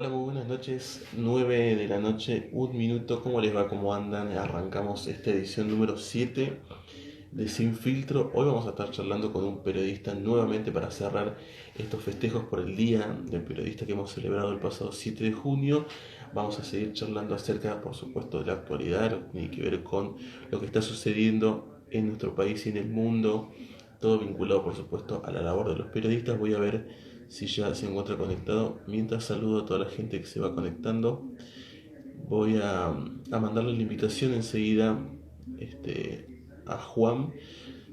Hola, muy buenas noches, 9 de la noche, un minuto, ¿cómo les va? ¿Cómo andan? Arrancamos esta edición número 7 de Sin Filtro. Hoy vamos a estar charlando con un periodista nuevamente para cerrar estos festejos por el Día del Periodista que hemos celebrado el pasado 7 de junio. Vamos a seguir charlando acerca, por supuesto, de la actualidad, lo que tiene que ver con lo que está sucediendo en nuestro país y en el mundo, todo vinculado, por supuesto, a la labor de los periodistas. Voy a ver si ya se encuentra conectado. Mientras saludo a toda la gente que se va conectando, voy a mandarle la invitación enseguida a Juan.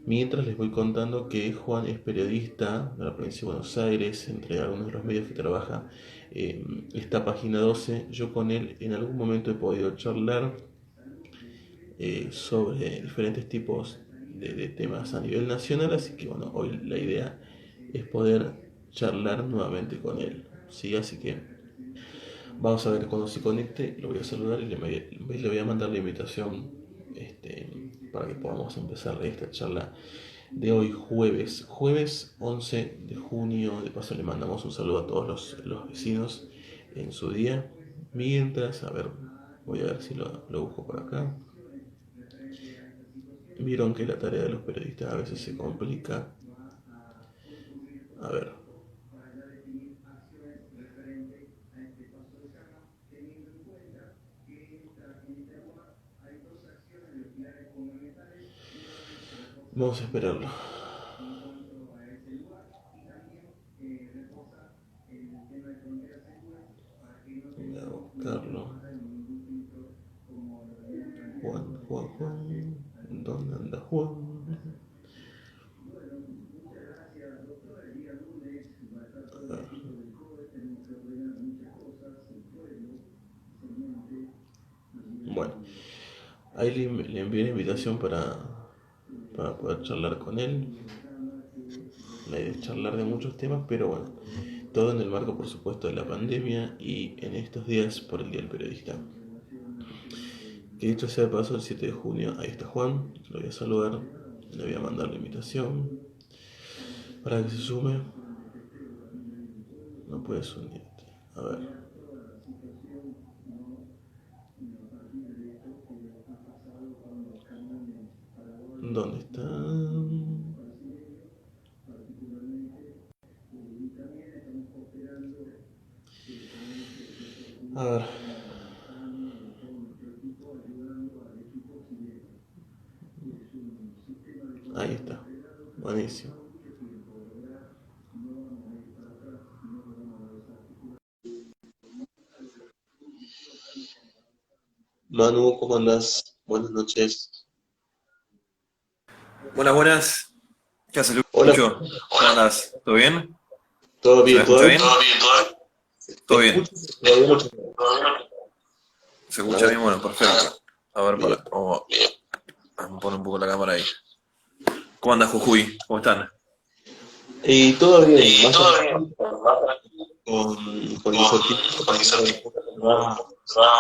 Mientras les voy contando que Juan es periodista de la provincia de Buenos Aires, entre algunos de los medios que trabaja esta página 12. Yo con él en algún momento he podido charlar sobre diferentes tipos de temas a nivel nacional, así que bueno, hoy la idea es poder charlar nuevamente con él, ¿sí? Así que vamos a ver cuando se conecte, lo voy a saludar y le voy a mandar la invitación para que podamos empezar esta charla de hoy jueves 11 de junio. De paso le mandamos un saludo a todos los vecinos en su día. Mientras, a ver, voy a ver si lo busco por acá. Vieron que la tarea de los periodistas a veces se complica. A ver, vamos a esperarlo. Voy a buscarlo. Juan. ¿Dónde anda Juan? A ver. Bueno, ahí le envié la invitación para poder charlar con él. La idea es charlar de muchos temas, pero bueno, todo en el marco, por supuesto, de la pandemia y en estos días por el Día del Periodista. Que dicho sea de paso, el 7 de junio, ahí está Juan, lo voy a saludar, le voy a mandar la invitación para que se sume. No puedes unirte. A ver, ¿dónde está? A ver, ahí está. Buenísimo. Manu, ¿cómo andás? Buenas noches. Buenas, buenas. ¿Qué haces, Hola, Lucho? ¿Cómo andás? ¿Todo bien? ¿todo ¿Se me bien? escucha ¿Todo bien? bien? Todo bien, todo bien. ¿Te Todo bien. escucho? Todavía no. ¿Se A escucha ver, bien? Bueno, perfecto. A ver, bien. vamos a poner un poco la cámara ahí. ¿Cómo anda Jujuy? ¿Cómo están? Y todo bien, Y más todo tranquilo bien. con incertidumbre, Con pensando en incertidumbre.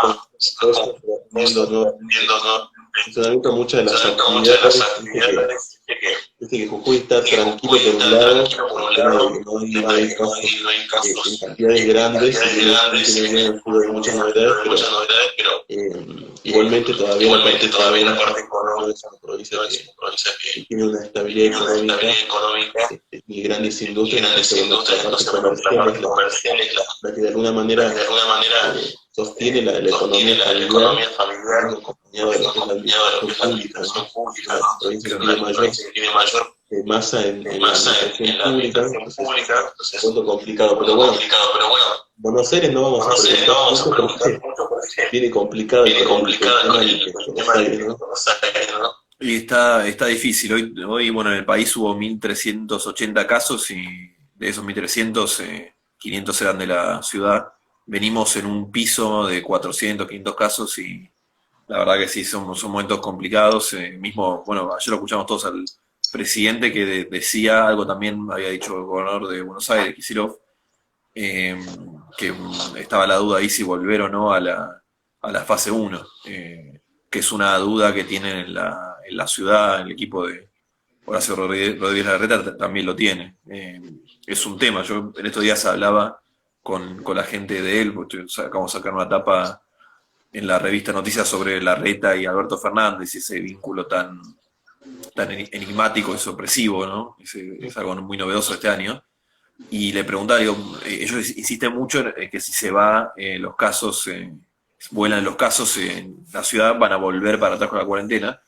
con cosas, viendo Esto, ¿no? viendo, ¿no? Funcionamiento de muchas de las Funcionamiento muchas de las actividades. actividades. Viste que Jujuy está Que tranquilo Jujuy por un está lado, tranquilo por por el un tema de lado, que el no tema de hay que casos no hay en casos cantidades en grandes, si cantidades bien los grandes, si últimos bien días el han sido de último muchas día han novedades, sido de muchas pero novedades, pero igualmente todavía la parte igualmente todavía la económica parte no económica es una provincia no es una provincia que que tiene una estabilidad tiene una económica estabilidad económica ni grandes ni industrias, grandes entonces bueno, la industrias, parte entonces bueno, la comercial es parte comercial es la que de alguna la que manera de alguna manera sostiene la sostiene economía la familiar, economía familiar, viniendo acompañado de lo que es la acompañado de lo que administración es la pública, administración ¿no? pública, Una ¿no? provincia Que que es tiene una mayor provincia que tiene mayor masa en la masa administración en la pública, administración entonces pública, un entonces poco complicado, un pero poco bueno, complicado, pero bueno, Buenos Aires no vamos a no sé, no preguntar vamos a mucho preguntar porque mucho porque viene complicado viene el complicado tema el de Buenos tema Aires, de ¿no? Buenos Aires, ¿no? Y está difícil. Hoy, bueno, en el país hubo 1.380 casos y de esos 1.300, 500 eran de la ciudad. Venimos en un piso de 400, 500 casos y la verdad que sí, son momentos complicados. Mismo, bueno, ayer lo escuchamos todos al presidente que decía algo también, había dicho el gobernador de Buenos Aires, Kicillof, eh, que estaba la duda ahí si volver o no a la fase uno, que es una duda que tienen en la ciudad, el equipo de Horacio Rodríguez Larreta también lo tiene. Es un tema, yo en estos días hablaba con la gente de él, porque acabamos de sacar una tapa en la revista Noticias sobre Larreta y Alberto Fernández y ese vínculo tan enigmático y sorpresivo, ¿no? Es algo muy novedoso este año. Y le preguntaba, digo, ellos insisten mucho en que si se va, los casos, vuelan los casos en la ciudad, van a volver para atrás con la cuarentena.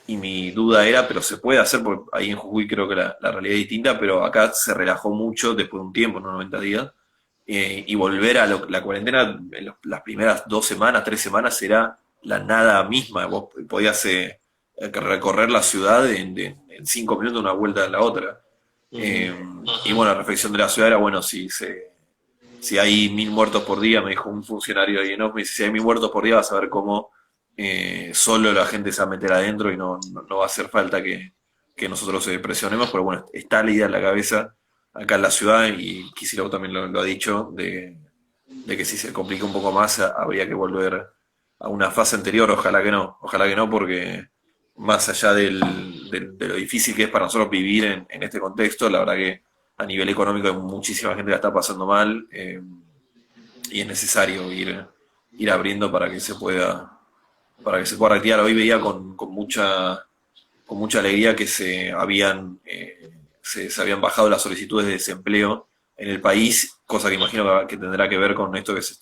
Y mi duda era, pero se puede hacer, porque ahí en Jujuy creo que la realidad es distinta, pero acá se relajó mucho después de un tiempo, ¿no? 90 días. Y volver a la cuarentena en las primeras 2 semanas, 3 semanas era la nada misma. Vos podías recorrer la ciudad en 5 minutos una vuelta a la otra. Ujú. Y bueno, la reflexión de la ciudad era, bueno, si hay 1.000 muertos por día, me dijo un funcionario ahí, ¿no? Me dice, si hay 1.000 muertos por día vas a ver cómo solo la gente se va a meter adentro y no va a hacer falta que nosotros presionemos, pero bueno, está la idea en la cabeza acá en la ciudad y Kicillof también lo ha dicho, de que si se complica un poco más habría que volver a una fase anterior, ojalá que no, porque más allá de lo difícil que es para nosotros vivir en este contexto, la verdad que a nivel económico hay muchísima gente que la está pasando mal y es necesario ir abriendo para que se pueda reactivar. Hoy veía con mucha alegría que se habían bajado las solicitudes de desempleo en el país, cosa que imagino que tendrá que ver con esto que se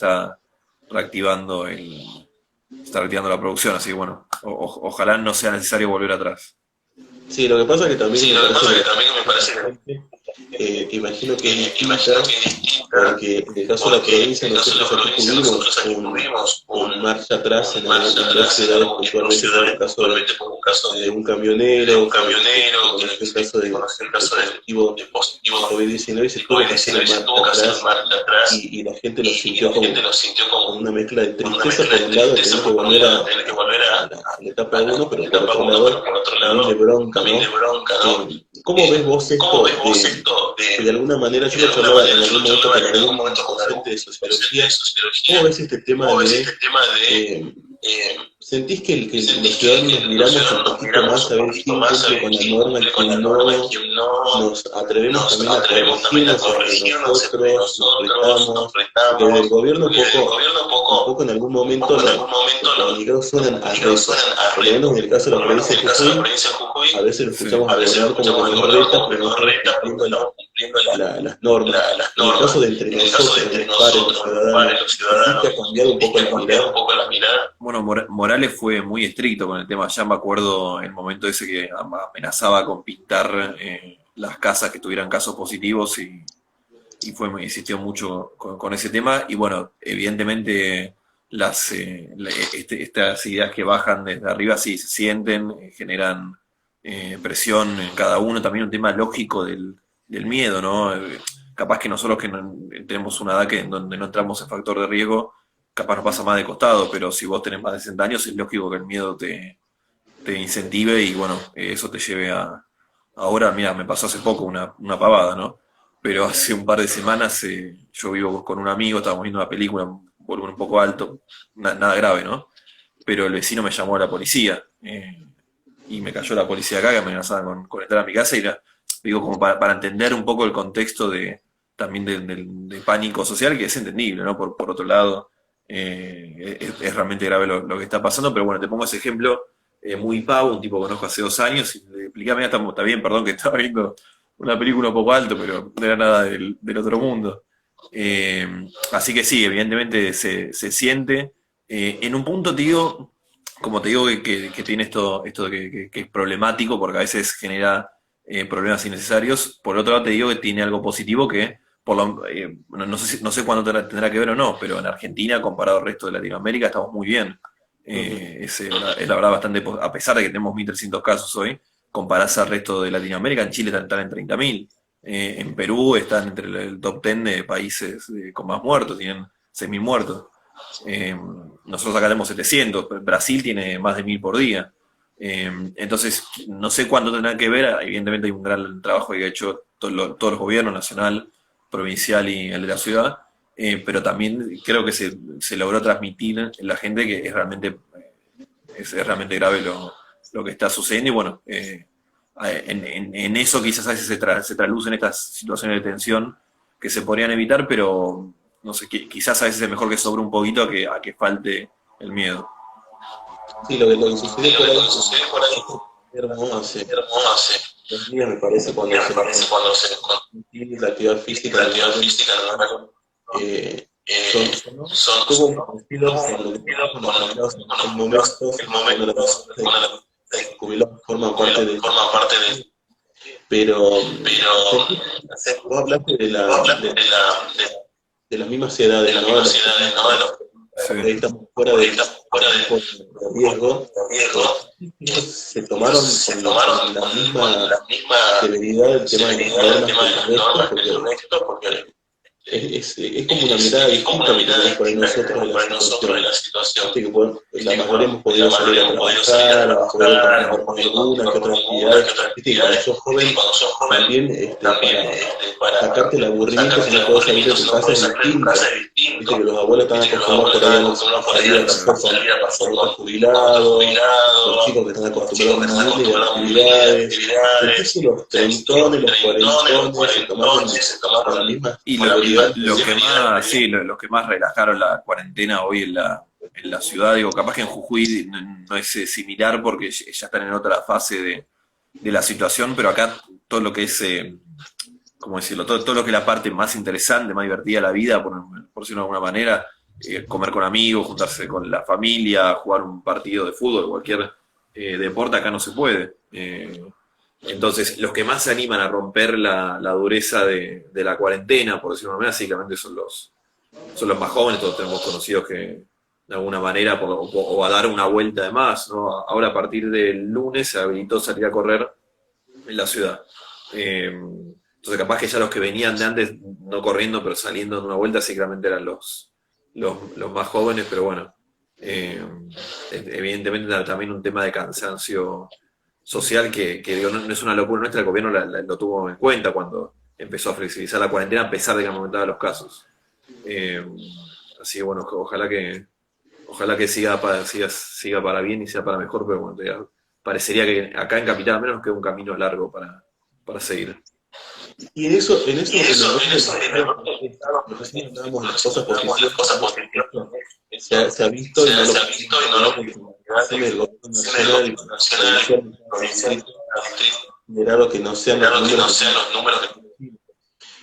reactivando está reactivando la producción, así que bueno, ojalá no sea necesario volver atrás. Sí, lo que pasa es que también Sí, me lo que parece pasa es que que también me parece que imagino que es imagino distinta, que es distinta, porque en el caso de la porque en provincia el caso de la nosotros aquí provincia nosotros aquí tuvimos tuvimos un marcha atrás un marcha en dos atrás ciudades en dos puntualmente por ciudades, un caso puntualmente por un caso de un de un camionero camionero que que conoció el caso que conoció el de caso positivo de positivo de COVID-19 y se de tuvo que hacer COVID-19 el y se marcha tuvo que hacer el atrás marcha atrás y la gente lo y sintió la gente lo sintió con una mezcla de con una tristeza mezcla por de un lado, tristeza, tener que por un volver lado, tener que volver a la etapa uno, a la pero por etapa otro 1, pero lado por otro también de lado bronca, también de ¿no? bronca, ¿no? ¿Cómo ves vos ¿Cómo esto ves vos esto de alguna manera, yo de lo alguna charlaba en manera, yo algún lo momento charlaba con en algún algún momento con algún docente de docente de sociología, sociología? ¿cómo ves este tema ¿Cómo ves de, este tema de eh, eh, sentís que los sentís ciudadanos nos los miramos un ciudadanos nos poquito miramos más a un ver poquito quién más a cumple ver con la quién norma, cumple con la quién norma y no? quién no? Nos atrevemos Nos también a atrevemos también a corregirnos entre corregirnos entre nosotros, nos porque desde el retamos, gobierno porque desde el gobierno un poco en algún momento en algún momento los comunicados los suenan a comunicados reto, suenan a por lo menos reto. en el caso de Por la lo menos provincia en de el caso de la Jujuy, provincia de Jujuy, a veces lo sí, escuchamos al a veces lo gobernador como que escuchamos al nos gobernador reta, como que pero no nos estamos reta, pero no cumpliendo estamos cumpliendo las normas. las En el caso normas. de entre En el caso de nosotros, entre los pares, los nosotros, los ciudadanos, padres, los ¿sentís que ciudadanos, ha cambiado un poco que ha la cambiado un mirada? poco la mirada. Bueno, Morales fue muy estricto con el tema. Ya me acuerdo el momento ese que amenazaba con pintar las casas que tuvieran casos positivos insistió mucho con ese tema. Y bueno, evidentemente estas ideas que bajan desde arriba sí se sienten, generan presión en cada uno. También un tema lógico del miedo, ¿no? Capaz que nosotros que tenemos una edad en donde no entramos en factor de riesgo, capaz nos pasa más de costado, pero si vos tenés más de 60 años es lógico que el miedo te incentive y bueno, eso te lleve Ahora, mira, me pasó hace poco una pavada, ¿no? Pero hace un par de semanas yo vivo con un amigo, estábamos viendo una película, un volumen un poco alto, nada grave, ¿no? Pero el vecino me llamó a la policía y me cayó la policía acá, que me amenazaban con entrar a mi casa digo, como para entender un poco el contexto también de pánico social, que es entendible, ¿no? Por otro lado, es realmente grave lo que está pasando, pero bueno, te pongo ese ejemplo muy pavo, un tipo que conozco hace 2 años, y le expliqué, mira, está bien, perdón que estaba viendo una película un poco alto, pero no era nada del otro mundo. Así que sí, evidentemente se siente. En un punto te digo, como te digo que tiene esto que es problemático porque a veces genera problemas innecesarios, por otro lado te digo que tiene algo positivo que no sé cuándo tendrá que ver o no, pero en Argentina comparado al resto de Latinoamérica estamos muy bien. Ujú. Es la verdad bastante, a pesar de que tenemos 1.300 casos hoy, comparás al resto de Latinoamérica, en Chile están en 30.000, en Perú están entre el top 10 de países con más muertos, tienen 6.000 muertos. Eh, Nosotros acá tenemos 700, Brasil tiene más de 1.000 por día. Entonces, no sé cuándo tendrá que ver, evidentemente hay un gran trabajo que ha hecho todos los gobiernos, nacional, provincial y el de la ciudad, pero también creo que se logró transmitir en la gente que es realmente grave lo que está sucediendo y bueno, en eso quizás a veces se traducen estas situaciones de tensión que se podrían evitar, pero no sé, quizás a veces es mejor que sobre un poquito a que falte el miedo. Sí, lo que sucedió por ahí, hermoso hace dos días, me parece, cuando se encontró la actividad física en el barrio, eh, son poco parecidos con lo que pasó con los jubilados en aquel momento, cuando la los jubilados forman parte de esta comunidad, pero vos hablaste de las mismas edades, ¿no? De los Sí. por ahí estamos fuera de grupo de riesgo, ellos se tomaron con la misma severidad el tema de los problemas que porque es como una mirada distinta que tenemos por ahí nosotros de la situación. Viste que la mayoría hemos podido salir a trabajar, a poder participar con algunas que otras actividades. Viste que cuando sos joven también para sacarte el aburrimiento si no podés salir de tu casa es distinto. Viste que los abuelos están acostumbrados por ahí a salir a pasar con otros jubilados, los chicos que están acostumbrados a un mundo de actividades. Entonces los treintones, los cuarentones se tomaron con la misma Y lo que más, sí, lo que más relajaron la cuarentena hoy en la ciudad, digo, capaz que en Jujuy no es similar porque ya están en otra fase de la situación, pero acá todo lo que es, ¿cómo decirlo? Todo lo que es la parte más interesante, más divertida de la vida, por decirlo de alguna manera, comer con amigos, juntarse con la familia, jugar un partido de fútbol, cualquier deporte acá no se puede. Entonces, los que más se animan a romper la dureza de la cuarentena, por decirlo de una manera, básicamente son los más jóvenes, todos tenemos conocidos que de alguna manera, o a dar una vuelta de más, ¿no? Ahora a partir del lunes se habilitó salir a correr en la ciudad. Entonces capaz que ya los que venían de antes, no corriendo, pero saliendo de una vuelta, seguramente eran los más jóvenes, pero bueno, evidentemente también un tema de cansancio social que digo, no es una locura nuestra, el gobierno lo tuvo en cuenta cuando empezó a flexibilizar la cuarentena a pesar de que aumentaban los casos. Así que bueno, ojalá que siga para bien y sea para mejor, pero bueno, ya parecería que acá en Capital al menos nos queda un camino largo para seguir. Y en eso recién hablábamos de las cosas positivas, se ha visto y no lo el gobierno nacional y provincial generado que no sean los números de.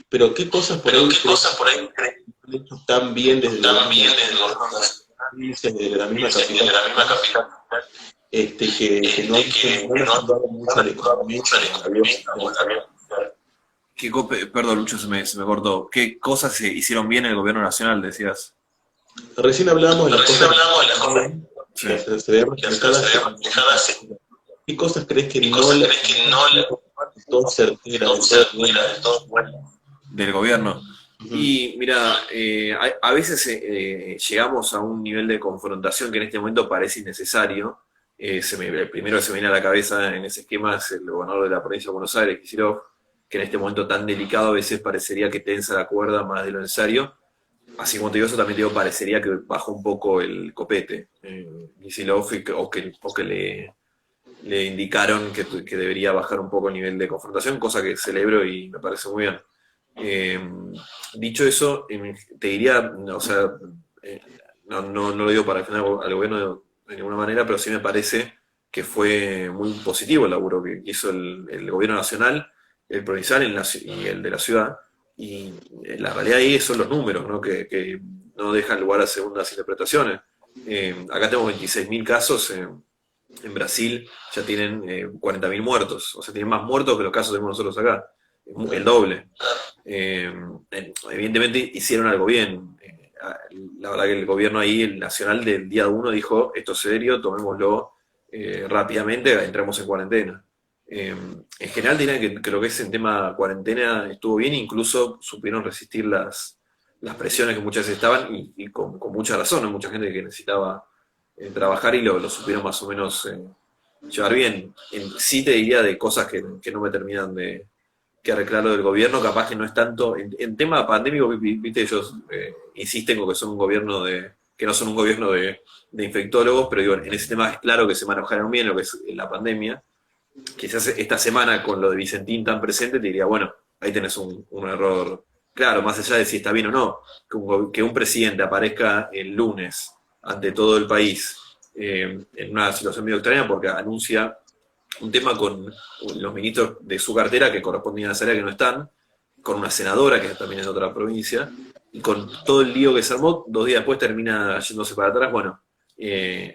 Pero qué cosas por ahí crees que han hecho tan bien desde el gobierno nacional, desde la misma capital, que no han ayudado mucho a la economía, a la vida. Perdón, Lucho, se me cortó. ¿Qué cosas se hicieron bien en el gobierno nacional, decías? Recién hablábamos de las cosas que se ven reflejadas. ¿Qué cosas crees que no le todo certera, de todo bueno? Del gobierno. Y mira, a veces llegamos a un nivel de confrontación que en este momento parece innecesario. El primero que se me viene a la cabeza en ese esquema es el gobernador de la provincia de Buenos Aires, Kicillof, que en este momento tan delicado a veces parecería que tensa la cuerda más de lo necesario. Así como te digo eso, también te digo, parecería que bajó un poco el copete. Kicillof, o que le indicaron que debería bajar un poco el nivel de confrontación, cosa que celebro y me parece muy bien. Dicho eso, te diría, o sea, no lo digo para defender al gobierno de ninguna manera, pero sí me parece que fue muy positivo el laburo que hizo el gobierno nacional, el provincial y el de la ciudad. Y la realidad ahí son los números, ¿no? Que no dejan lugar a segundas interpretaciones. Acá tenemos 26.000 casos, en Brasil ya tienen 40.000 muertos, o sea, tienen más muertos que los casos que tenemos nosotros acá, el doble. Evidentemente hicieron algo bien. La verdad que el gobierno ahí, el nacional del día 1 dijo, esto es serio, tomémoslo rápidamente, entremos en cuarentena. En general diría que lo que es en tema cuarentena estuvo bien, incluso supieron resistir las presiones que muchas veces estaban y con mucha razón, hay mucha gente que necesitaba trabajar y lo supieron más o menos llevar bien. Sí te diría de cosas que no me terminan de que arreglar lo del gobierno, capaz que no es tanto, en tema pandémico, viste, ellos insisten con que son un gobierno que no son un gobierno de infectólogos, pero digo, en ese tema es claro que se manejaron bien lo que es la pandemia. Quizás esta semana con lo de Vicentín tan presente te diría, bueno, ahí tenés un error claro, más allá de si está bien o no, que un presidente aparezca el lunes ante todo el país en una situación medio extraña porque anuncia un tema con los ministros de su cartera que correspondían a esa área que no están, con una senadora que también es de otra provincia, y con todo el lío que se armó, 2 días después termina yéndose para atrás. Bueno,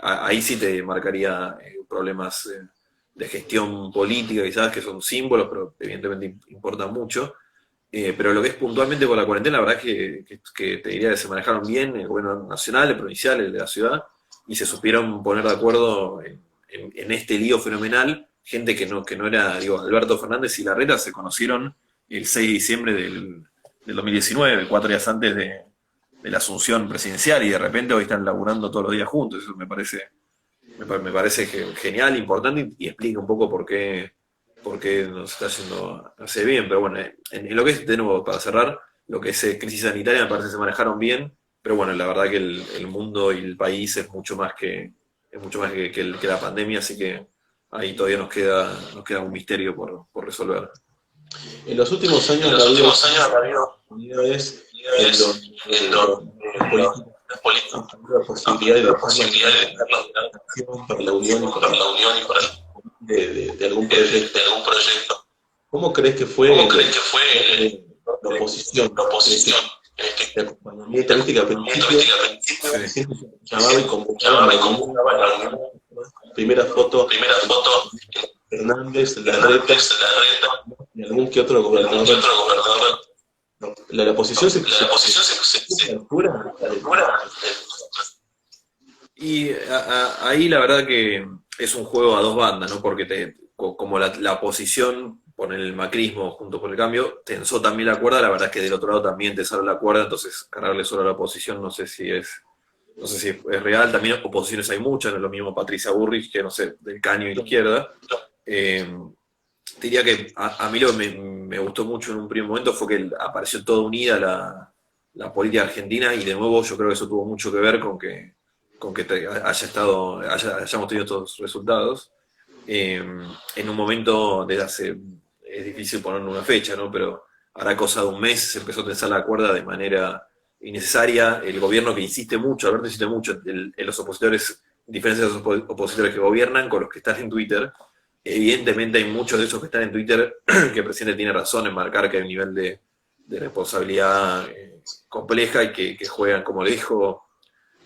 ahí sí te marcaría problemas de gestión política, quizás, que son símbolos, pero evidentemente importan mucho. Pero lo que es puntualmente por la cuarentena, la verdad es que te diría que se manejaron bien el gobierno nacional, el provincial, el de la ciudad, y se supieron poner de acuerdo en este lío fenomenal. Gente que no era, digo, Alberto Fernández y Larreta se conocieron el 6 de diciembre del 2019, 4 días antes de la asunción presidencial, y de repente hoy están laburando todos los días juntos. Eso me parece genial, importante, y explica un poco por qué nos está yendo hace bien. Pero bueno, en lo que es, de nuevo, para cerrar, lo que es crisis sanitaria me parece que se manejaron bien, pero bueno, la verdad que el mundo y el país es mucho más que la pandemia, así que ahí todavía nos queda un misterio por resolver. En los últimos años En ha los habido últimos años ha habido comunidades en unidades donde en los donde políticos los políticos han tenido la han posibilidad de tenido la dejar posibilidad de dejar la la acción para la unión y para para la unión y para de algún de proyecto. algún proyecto. ¿Cómo crees que fue ¿Cómo crees que fue la oposición la en oposición en de acompañamiento? Viste que al principio que al principio siempre se llamaba y convocaban llamaba a y la unión. convocaba a la unión? Primera foto, Primera foto, Fernández, Larreta Hernández, Larreta, y algún que otro y algún que gobernador. otro gobernador. La oposición La oposición se altura. Y ahí la verdad que es un juego a dos bandas, ¿no? Porque como la oposición, por el macrismo junto con el cambio, tensó también la cuerda. La verdad es que del otro lado también tensaron la cuerda, entonces cargarle solo a la oposición no sé si es real. También oposiciones hay muchas, no es lo mismo Patricia Burrich que, no sé, del caño y la izquierda. Eh, Diría que a mí lo que me gustó mucho en un primer momento fue que apareció toda unida la política argentina, y de nuevo yo creo que eso tuvo mucho que ver con que hayamos tenido estos resultados. En un momento es difícil poner una fecha, ¿no? Pero hará cosa de un mes se empezó a tensar la cuerda de manera innecesaria. El gobierno, que insiste mucho, Alberto insiste mucho en los opositores, diferencia de los opositores que gobiernan con los que están en Twitter. Evidentemente hay muchos de esos que están en Twitter que el presidente tiene razón en marcar que hay un nivel de responsabilidad compleja, y que juegan, como le dijo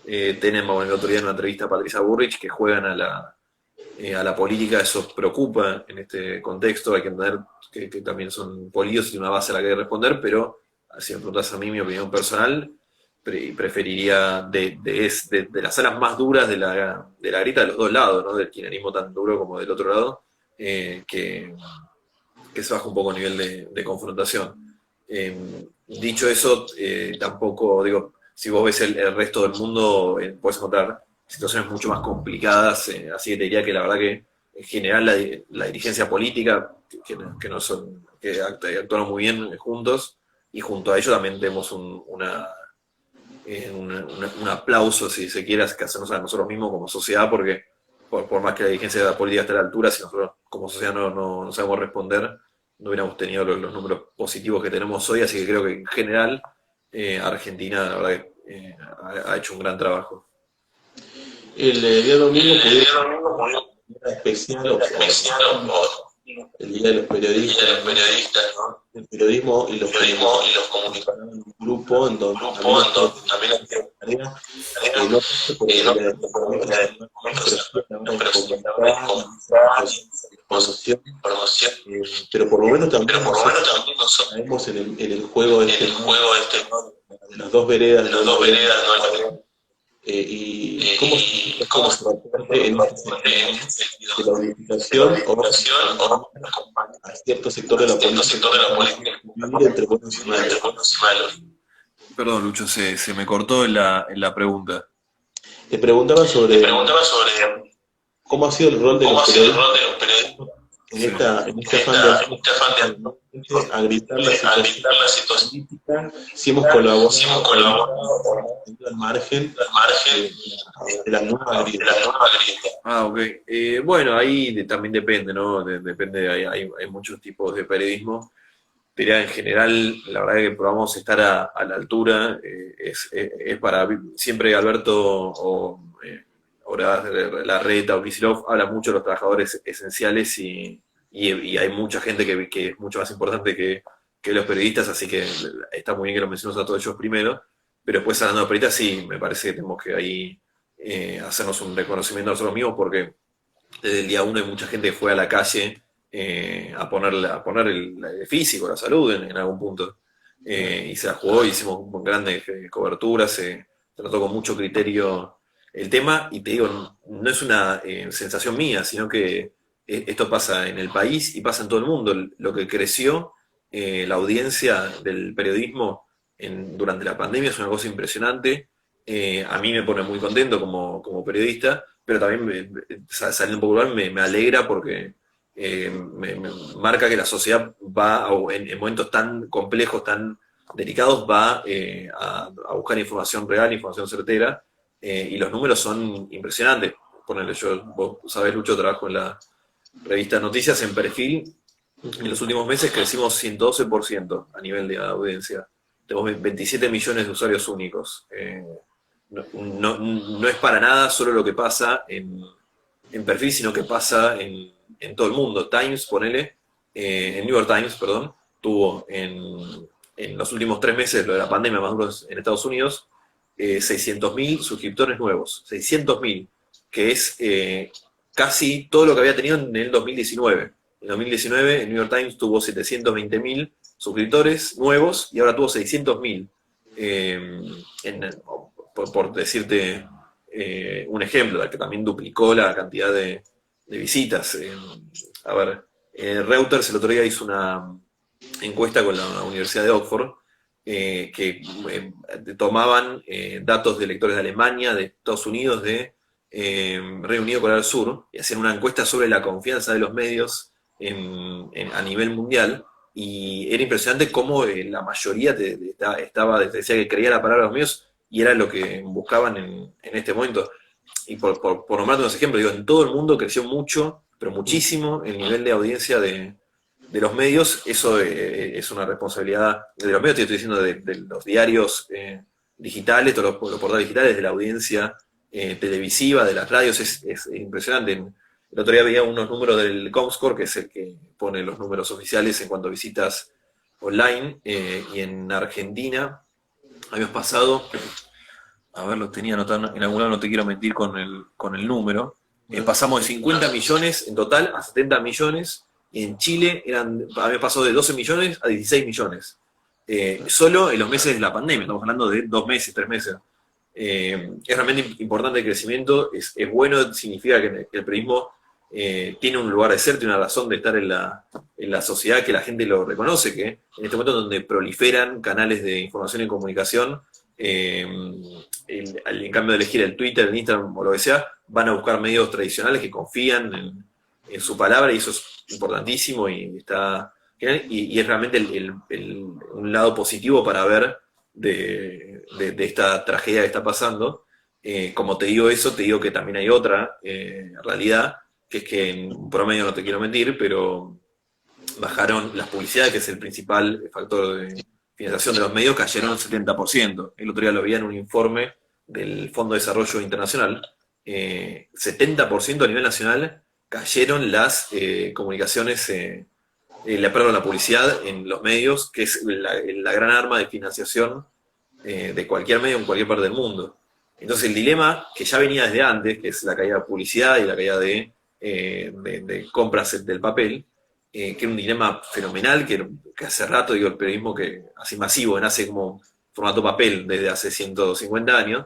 Tenenbaum el otro día en una entrevista a Patricia Burrich, que juegan a la política. Eso preocupa en este contexto. Hay que entender que también son políticos y una base a la que hay que responder, pero si me preguntas a mí mi opinión personal, preferiría de las alas más duras de la grieta de los dos lados, ¿no? Del kirchnerismo tan duro como del otro lado, que se baja un poco el nivel de confrontación. Dicho eso, tampoco, digo, si vos ves el resto del mundo, puedes encontrar situaciones mucho más complicadas, así que te diría que la verdad que en general la dirigencia política, que no son, que actuaron muy bien juntos, y junto a ello también tenemos un aplauso, si se quiere, que hacernos a nosotros mismos como sociedad, porque por más que la dirigencia de la política esté a la altura, si nosotros como sociedad no sabemos responder, no hubiéramos tenido los números positivos que tenemos hoy. Así que creo que en general Argentina, la verdad, que ha hecho un gran trabajo. El día domingo El día domingo fue un día especial, especial, el día de los periodistas, ¿no? el periodismo y los Comunicadores, un grupo en donde también tarea, no tanto por el día de información, pero por lo menos también nosotros caemos en el juego de las dos veredas, ¿no? Y cómo se reporte en este sentido de la unificación o a cierto sector de la política vivir entre buenos y malos. Perdón, Lucho, se me cortó en la pregunta. Te preguntaba sobre cómo ha sido el rol de los periodistas en este afán de a gritar la situación política, si hemos colaborado al margen de la nueva grieta. Ah, ok. Bueno, ahí también depende, ¿no? Depende, hay muchos tipos de periodismo, te diría en general, la verdad que probamos estar a la altura. Es para siempre Alberto ahora Larreta o Kicillof habla mucho de los trabajadores esenciales y hay mucha gente que es mucho más importante que los periodistas, así que está muy bien que lo mencionemos a todos ellos primero. Pero después hablando de periodistas, sí, me parece que tenemos que ahí hacernos un reconocimiento a nosotros mismos porque desde el día uno hay mucha gente que fue a la calle a poner el físico, la salud en algún punto. Y se la jugó, hicimos grandes coberturas, se trató con mucho criterio el tema, y te digo, no es una sensación mía, sino que esto pasa en el país y pasa en todo el mundo. Lo que creció la audiencia del periodismo durante la pandemia es una cosa impresionante. A mí me pone muy contento como periodista, pero también saliendo un poco global me alegra porque me marca que la sociedad va en momentos tan complejos, tan delicados, va a buscar información real, información certera, y los números son impresionantes. Ponele, vos sabés, Lucho, trabajo en la revista Noticias en Perfil. En los últimos meses crecimos 112% a nivel de audiencia. Tenemos 27 millones de usuarios únicos. No es para nada solo lo que pasa en Perfil, sino que pasa en todo el mundo. Times, ponele, en New York Times, perdón, tuvo en los últimos 3 meses, lo de la pandemia más duro en Estados Unidos, 600.000 suscriptores nuevos. 600.000, que es casi todo lo que había tenido en el 2019. En 2019 el New York Times tuvo 720.000 suscriptores nuevos y ahora tuvo 600.000. Por decirte un ejemplo, que también duplicó la cantidad de visitas. A ver, Reuters el otro día hizo una encuesta con la Universidad de Oxford que tomaban datos de lectores de Alemania, de Estados Unidos, de Reino Unido, Corea del Sur, y hacían una encuesta sobre la confianza de los medios a nivel mundial, y era impresionante cómo la mayoría decía que creía la palabra de los medios y era lo que buscaban en este momento. Y por nombrarte unos ejemplos, digo, en todo el mundo creció mucho, pero muchísimo, el nivel de audiencia de los medios. Eso es una responsabilidad de los medios, te estoy diciendo de los diarios digitales, todos los portales digitales, de la audiencia televisiva, de las radios. Es impresionante. El otro día veía unos números del Comscore, que es el que pone los números oficiales en cuanto a visitas online, y en Argentina, años pasados, a ver, lo tenía anotado en algún lado, no te quiero mentir con el número, pasamos de 50 millones en total a 70 millones, y en Chile había pasado de 12 millones a 16 millones. Solo en los meses de la pandemia, estamos hablando de 2 meses, 3 meses. Es realmente importante el crecimiento, es bueno, significa que el periodismo tiene un lugar de ser, tiene una razón de estar en la sociedad, que la gente lo reconoce, que en este momento donde proliferan canales de información y comunicación, en cambio de elegir el Twitter, el Instagram o lo que sea, van a buscar medios tradicionales que confían en su palabra, y eso es importantísimo, y es realmente un lado positivo para ver de esta tragedia que está pasando. Como te digo eso, te digo que también hay otra realidad, que es que en promedio, no te quiero mentir, pero bajaron las publicidades, que es el principal factor de financiación de los medios, cayeron un 70%. El otro día lo vi en un informe del Fondo de Desarrollo Internacional. 70% a nivel nacional cayeron las comunicaciones, la publicidad en los medios, que es la gran arma de financiación de cualquier medio en cualquier parte del mundo. Entonces el dilema, que ya venía desde antes, que es la caída de publicidad y la caída de compras del papel, que era un dilema fenomenal, que hace rato, digo, el periodismo que así masivo, nace como formato papel desde hace 150 años,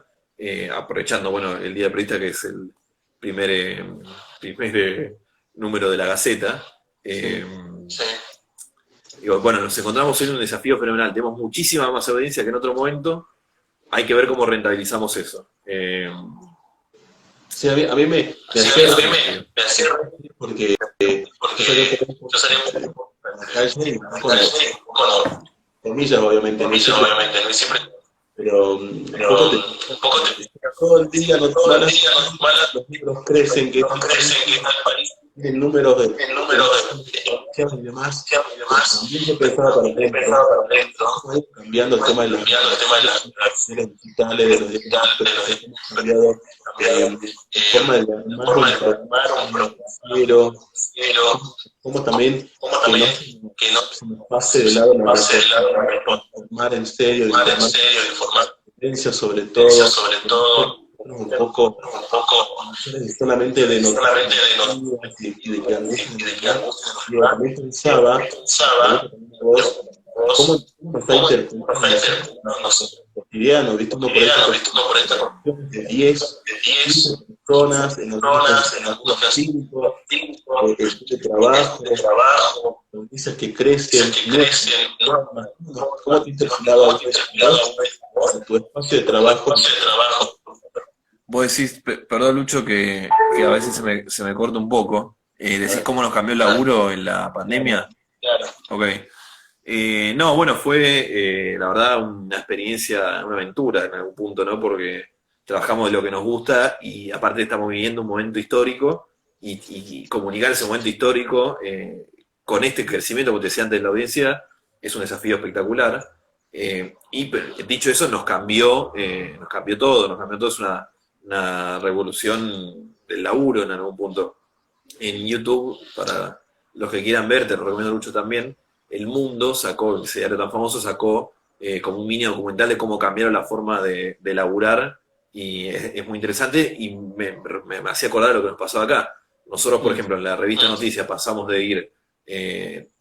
aprovechando, bueno, el Día del Periodista, que es el primer número de la Gaceta. Sí. Digo, bueno, nos encontramos en un desafío fenomenal, tenemos muchísima más audiencia que en otro momento, hay que ver cómo rentabilizamos eso. Sí, a mí me hacía porque yo salía en la calle y con comillas, obviamente, no comillas, siempre, obviamente, no siempre, pero pero un poco todo el día, todo el día, los libros crecen, que crecen, que está el país. el número de el número y demás, y demás, también yo pensaba para he pensado para adentro, cambiando el tema de cambiando el tema de las digitales, de los digitales, hemos cambiado forma de la forma de armar un pero pero como también como que también no que no se nos pase de lado la pase de lado la informar en serio, informar en informar serio, informar sobre todo, sobre todo un poco solamente de noticias y de que angustia, yo también pensaba, pensaba vos, cómo está cómo interpretando no sé, cotidiano, ¿viste? Uno por ahí cotidiano, ¿viste? Uno por esta de 10 de 10 personas, en personas en algunos algunos 5, cinco de trabajo, de trabajo, noticias que crecen, que crecen, ¿cómo te interpelaba ¿no? tu espacio de trabajo? De trabajo. Vos decís, perdón Lucho, que a veces se me corta un poco. ¿Decís cómo nos cambió el laburo en la pandemia? Claro. Ok. No, bueno, fue la verdad una experiencia, una aventura en algún punto, ¿no? Porque trabajamos de lo que nos gusta y aparte estamos viviendo un momento histórico y comunicar ese momento histórico con este crecimiento, como te decía antes de la audiencia, es un desafío espectacular. Dicho eso, nos cambió todo, es una revolución del laburo en algún punto. En YouTube, para los que quieran ver, te lo recomiendo mucho también, El Mundo sacó, ese diario tan famoso, sacó como un mini documental de cómo cambiaron la forma de laburar y es muy interesante y me hacía acordar de lo que nos pasó acá. Nosotros, por ejemplo, en la revista Noticias pasamos de ir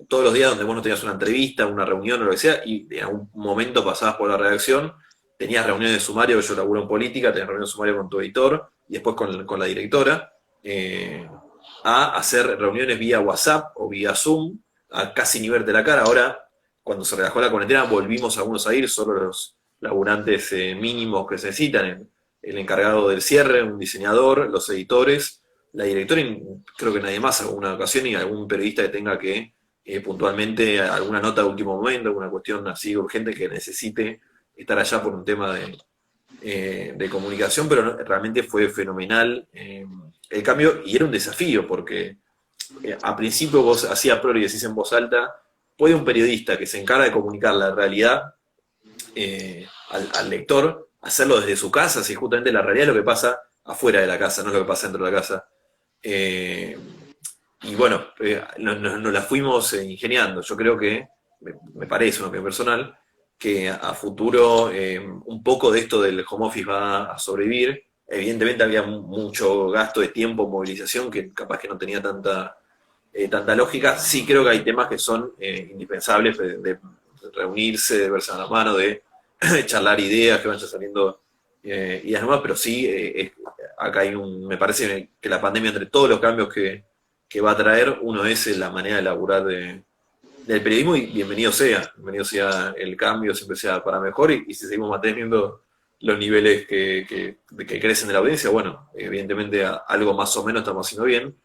todos los días donde vos no tenías una entrevista, una reunión o lo que sea, y en algún momento pasabas por la redacción, tenías reuniones de sumario, yo laburo en política, tenías reuniones de sumario con tu editor y después con la directora, a hacer reuniones vía WhatsApp o vía Zoom, a casi ni verte la cara. Ahora, cuando se relajó la cuarentena, volvimos algunos a ir, solo los laburantes mínimos que se necesitan, el encargado del cierre, un diseñador, los editores, la directora y creo que nadie más alguna ocasión y algún periodista que tenga que puntualmente alguna nota de último momento, alguna cuestión así urgente que necesite estar allá por un tema de comunicación, pero realmente fue fenomenal el cambio y era un desafío porque a principio vos hacías pro y decís en voz alta, puede un periodista que se encarga de comunicar la realidad al lector hacerlo desde su casa, si justamente la realidad es lo que pasa afuera de la casa, no es lo que pasa dentro de la casa. Y bueno, nos la fuimos ingeniando. Yo creo que, me parece una opinión personal, que a futuro un poco de esto del home office va a sobrevivir. Evidentemente había mucho gasto de tiempo, movilización, que capaz que no tenía tanta lógica. Sí creo que hay temas que son indispensables de reunirse, de verse a la mano, de charlar ideas que vayan saliendo ideas nuevas, pero sí, acá me parece que la pandemia, entre todos los cambios que va a traer, uno es la manera de laburar del periodismo y bienvenido sea el cambio, siempre sea para mejor y si seguimos manteniendo los niveles que crecen de la audiencia, bueno, evidentemente algo más o menos estamos haciendo bien,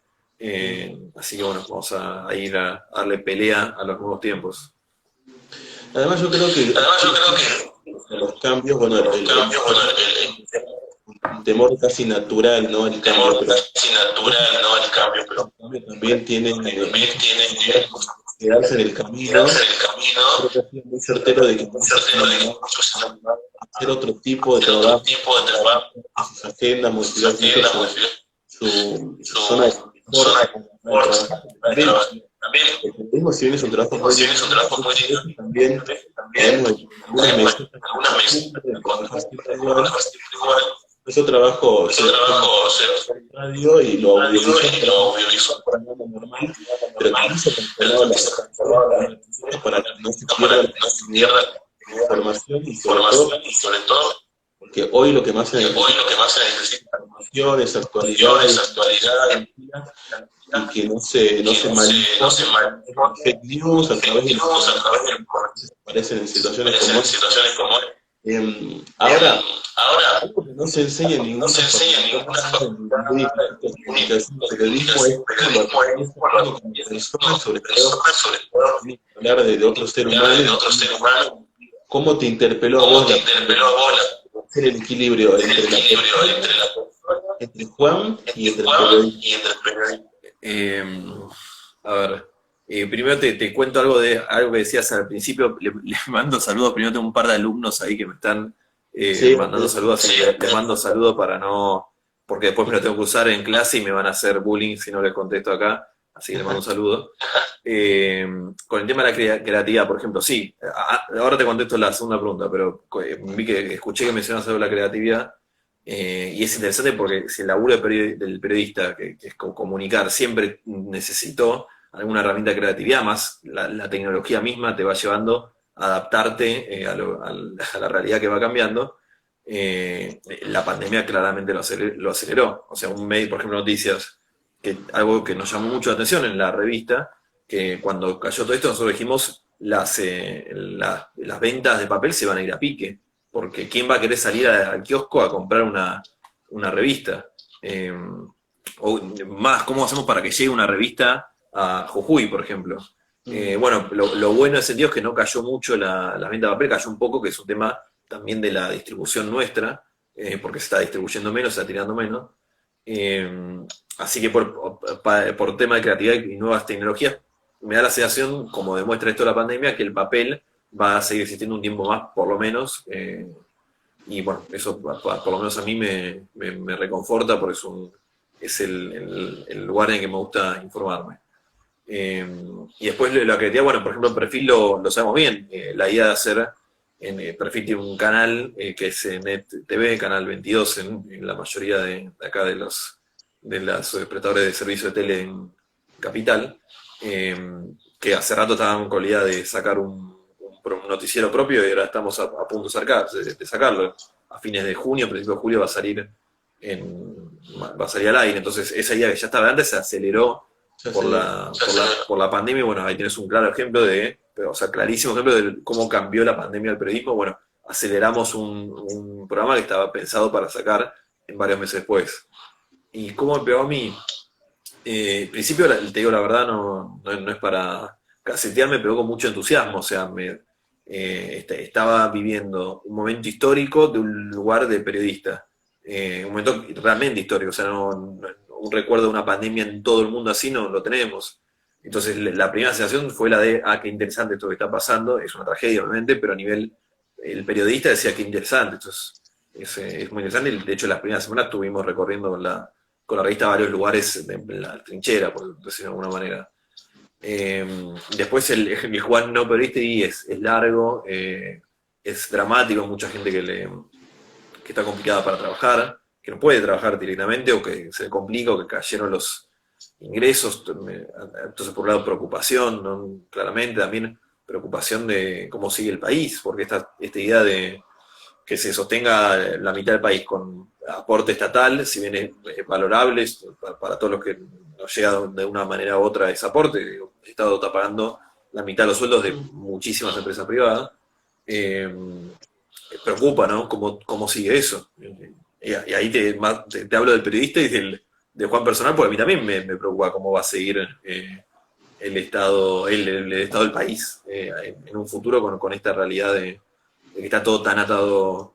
así que bueno, vamos a ir a darle pelea a los nuevos tiempos. Además yo creo que los cambios, bueno, el temor casi natural, ¿no? El cambio, pero también tiene quedarse en el camino. Creo que ha sido muy certero de que hacer otro tipo de trabajo, sus agendas, modificar su zona de confort. El periodismo, si bien es un trabajo muy difícil, también tenemos algunas meses yo trabajo en radio y lo audiovisual para nada normal, pero también se controlaba para que no se pierda la información y sobre todo porque hoy lo que más se necesita información es actualidad y que no se maneje fake news a través de aparecen en situaciones como ahora algo que no se enseña en ninguna periodismo es como personas, sobre todo hablar de otro ser humano, cómo te interpeló a vos hacer el equilibrio entre Juan y entre el periodismo. Eh, a ver, primero te cuento algo de algo que decías al principio. Le mando saludos. Primero tengo un par de alumnos ahí que me están Sí, mandando saludos, así que le mando saludos para no, porque después me lo tengo que usar en clase y me van a hacer bullying si no les contesto acá. Así que le mando un saludo. Con el tema de la creatividad, por ejemplo, sí. Ahora te contesto la segunda pregunta, pero vi que escuché que mencionas algo de la creatividad. Y es interesante porque si el laburo del periodista, que es comunicar, siempre necesitó alguna herramienta de creatividad, más la tecnología misma te va llevando a adaptarte a la realidad que va cambiando. La pandemia claramente lo aceleró. O sea, un medio, por ejemplo, noticias, que algo que nos llamó mucho la atención en la revista, que cuando cayó todo esto nosotros dijimos las ventas de papel se van a ir a pique, porque ¿quién va a querer salir al kiosco a comprar una revista? O más, ¿cómo hacemos para que llegue una revista a Jujuy, por ejemplo? Bueno, lo bueno en ese sentido es que no cayó mucho la venta de papel, cayó un poco, que es un tema también de la distribución nuestra, porque se está distribuyendo menos, se está tirando menos. Así que por tema de creatividad y nuevas tecnologías, me da la sensación, como demuestra esto la pandemia, que el papel va a seguir existiendo un tiempo más, por lo menos. Y bueno, eso por lo menos a mí me reconforta porque es el lugar en el que me gusta informarme. Y después la creatividad, bueno, por ejemplo, el perfil lo sabemos bien. La idea de hacer en el perfil tiene un canal que es Net TV, Canal 22 en la mayoría de acá de los prestadores de servicio de tele en Capital, que hace rato estaban con la idea de sacar un noticiero propio y ahora estamos a punto de sacarlo. A fines de junio, principios de julio va a salir al aire. Entonces esa idea que ya estaba antes se aceleró por la pandemia. Y bueno, ahí tienes un claro ejemplo o sea, clarísimo ejemplo de cómo cambió la pandemia al periodismo. Bueno, aceleramos un programa que estaba pensado para sacar en varios meses después. ¿Y cómo me pegó a mí? Al principio, te digo la verdad, no es para casetear, me pegó con mucho entusiasmo. O sea, estaba viviendo un momento histórico de un lugar de periodista. Un momento realmente histórico. O sea, un recuerdo de una pandemia en todo el mundo así no lo tenemos. Entonces, la primera sensación fue la de, qué interesante esto que está pasando. Es una tragedia, obviamente, pero a nivel, el periodista decía, qué interesante. Entonces, es muy interesante. De hecho, las primeras semanas estuvimos recorriendo con la revista varios lugares de la trinchera, por decirlo de alguna manera. Después el Juan no periodista y es largo, es dramático, mucha gente que está complicada para trabajar, que no puede trabajar directamente o que se le complica o que cayeron los ingresos. Entonces, por un lado, preocupación, ¿no? Claramente también preocupación de cómo sigue el país, porque esta idea de que se sostenga la mitad del país con aporte estatal, si bien es valorable para todos los que nos llega de una manera u otra ese aporte. El Estado está pagando la mitad de los sueldos de muchísimas empresas privadas. Preocupa, ¿no? ¿Cómo sigue eso? Y ahí te hablo del periodista y de Juan personal, porque a mí también me preocupa cómo va a seguir el estado del país en un futuro con esta realidad de que está todo tan atado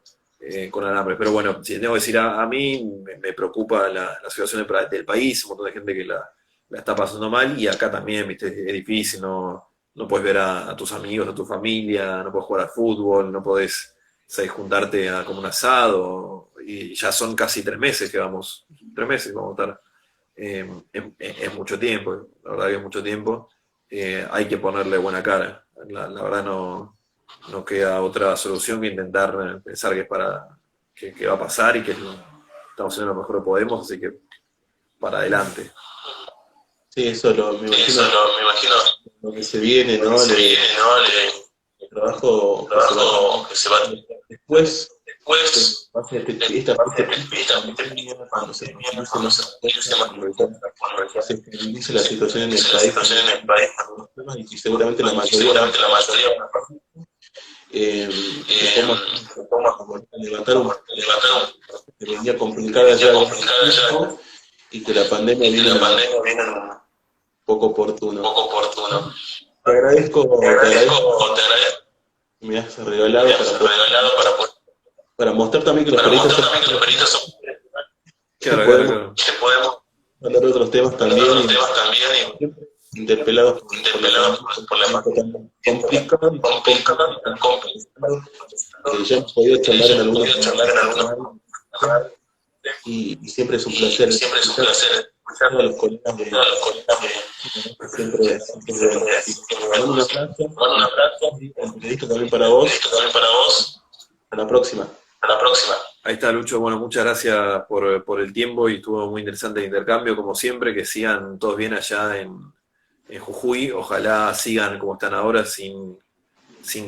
con alambre. Pero bueno, si tengo que decir a mí, me preocupa la situación del país, un montón de gente que la está pasando mal, y acá también, ¿viste? Es difícil, no puedes ver a tus amigos, a tu familia, no puedes jugar al fútbol, no podés juntarte a como un asado, y ya son casi 3 meses que vamos, 3 meses vamos a estar. Es mucho tiempo, la verdad que es mucho tiempo. Hay que ponerle buena cara. La verdad no queda otra solución que intentar pensar que va a pasar y que estamos haciendo lo mejor que podemos, así que para adelante. Sí, me imagino lo que se viene, ¿no? El trabajo que se va después, después, esta parte cuando se estabilice la situación en el país, y seguramente la mayoría cómo levantar que venía complicada ya y que la pandemia viene un poco oportuno. Te agradezco que me has regalado para mostrar también que los periodistas Claro. podemos hablar de otros temas también, también interpelados interpelados por la complicado, ya hemos podido charlar en algunos y siempre es un placer escuchar a los colegas de siempre un abrazo, un periodista también para vos. Hasta la próxima. Ahí está, Lucho. Bueno, muchas gracias por el tiempo y estuvo muy interesante el intercambio, como siempre. Que sigan todos bien allá en Jujuy. Ojalá sigan como están ahora, sin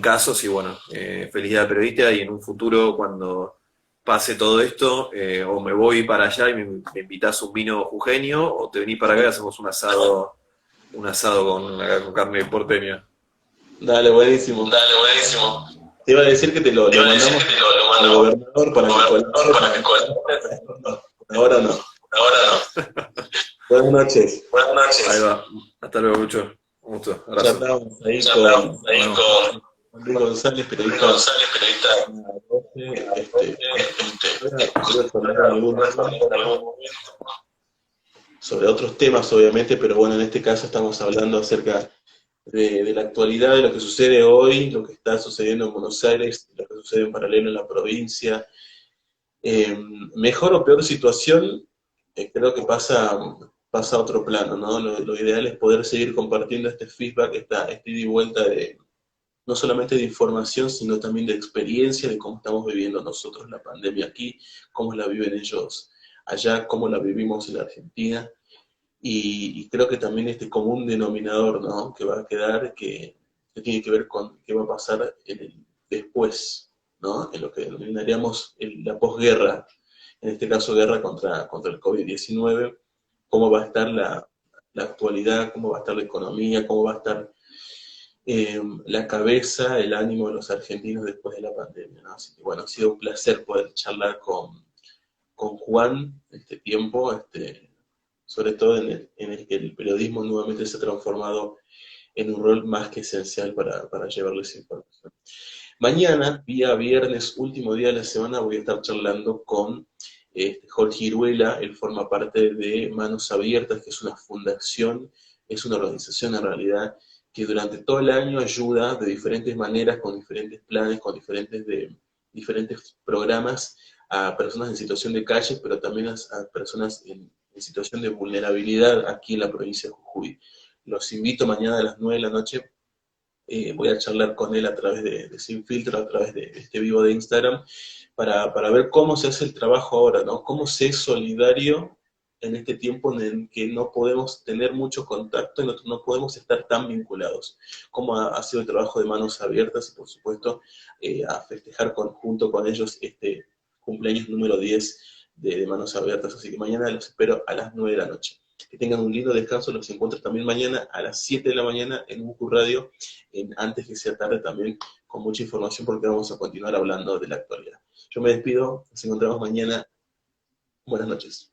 casos. Y bueno, feliz día al periodista. Y en un futuro, cuando pase todo esto, o me voy para allá y me invitás un vino jujeño, o te venís para acá y hacemos un asado con carne porteña. Dale, buenísimo. Te iba a decir que te lo mandamos al gobernador para que colabore. Ahora no. Buenas noches. Ahí va. Hasta luego, Lucho. Un gusto. Ya Abrazo. estábamos ahí con Luis González, periodista sobre otros temas, obviamente, pero bueno, en este caso estamos hablando acerca de la actualidad, de lo que sucede hoy, lo que está sucediendo en Buenos Aires, lo que sucede en paralelo en la provincia. Mejor o peor situación, creo que pasa a otro plano, ¿no? Lo ideal es poder seguir compartiendo este feedback, este ida y vuelta no solamente de información, sino también de experiencia, de cómo estamos viviendo nosotros la pandemia aquí, cómo la viven ellos allá, cómo la vivimos en la Argentina. Y creo que también este común denominador, ¿no?, que va a quedar, que tiene que ver con qué va a pasar en el después, ¿no?, en lo que denominaríamos la posguerra, en este caso guerra contra el COVID-19, cómo va a estar la actualidad, cómo va a estar la economía, cómo va a estar la cabeza, el ánimo de los argentinos después de la pandemia, ¿no? Así que bueno, ha sido un placer poder charlar con Juan este tiempo, sobre todo en el que el periodismo nuevamente se ha transformado en un rol más que esencial para llevarles información. Mañana, día viernes, último día de la semana, voy a estar charlando con Jorge Iruela. Él forma parte de Manos Abiertas, que es una fundación, es una organización en realidad, que durante todo el año ayuda de diferentes maneras, con diferentes planes, con diferentes programas, a personas en situación de calle, pero también a personas en situación de vulnerabilidad aquí en la provincia de Jujuy. Los invito mañana a las 9 de la noche, voy a charlar con él a través de Sin Filtro, a través de este vivo de Instagram, para ver cómo se hace el trabajo ahora, ¿no? Cómo se es solidario en este tiempo en el que no podemos tener mucho contacto y no podemos estar tan vinculados. Cómo ha sido el trabajo de Manos Abiertas y, por supuesto, a festejar junto con ellos este cumpleaños número 10 de Manos Abiertas. Así que mañana los espero a las 9 de la noche. Que tengan un lindo descanso, los encuentro también mañana a las 7 de la mañana en UQ Radio, antes que sea tarde también, con mucha información, porque vamos a continuar hablando de la actualidad. Yo me despido, nos encontramos mañana. Buenas noches.